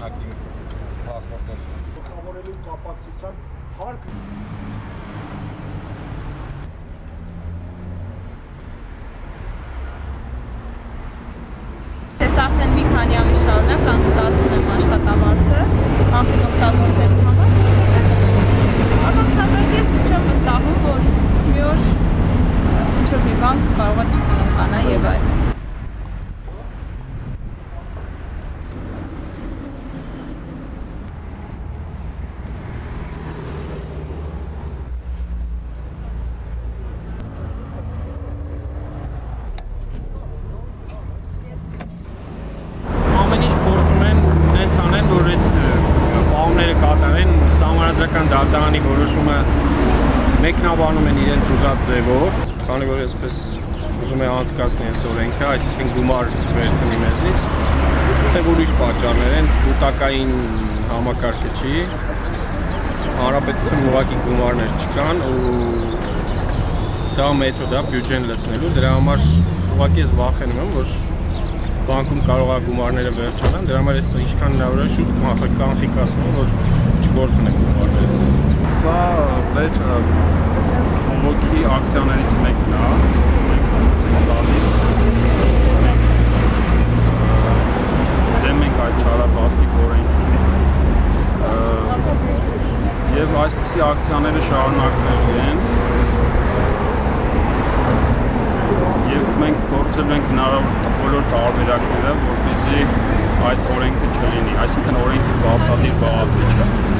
օրինակի պասպորտով։ Գլխավորելու կապակցության հարկ Ես արդեն մի քանի ամիս շարունակ կանխտացնում եմ աշխատավարձը, անկին օգտագործելու համար։ Առանձնապես ես չեմ վստահում, որ մի օր ինչ-որ մի բան կարող է չսննկանա եւ այլն։ Սահմանադրական դատարանի որոշումը մեկնաբանում են իրենց ուզած ձևով, քանի որ այսպես ուզում է անցկացնել այս օրենքը, այսինքն գումար վերցնի մեզնից, որտեղ ուրիշ պատճառներ են, կուտակային համակարգը չի, հանրապետությունում ուղղակի գումարներ չկան ու դա մեթոդ է բյուջեն լցնելու, դրա համար ուղղակի ես վախենում եմ, որ բանկում կարող է գումարները վերջանան, դրա համար ես ինչքան հնարավոր է շուտ կանխիկացնում, որ չգործնենք գումարներից։ Սա վեճը բողոքի ակցիաներից մեկն է, մենք տալիս դեմ ենք այդ չարաբաստիկ օրենքին եւ այսպիսի ակցիաները շարունակվելու են եւ մենք փորձել ենք հնարավոր բոլոր տարբերակները, որպեսզի այդ օրենքը չլինի, այսինքն օրենքի բավարար բաղադրիչ է։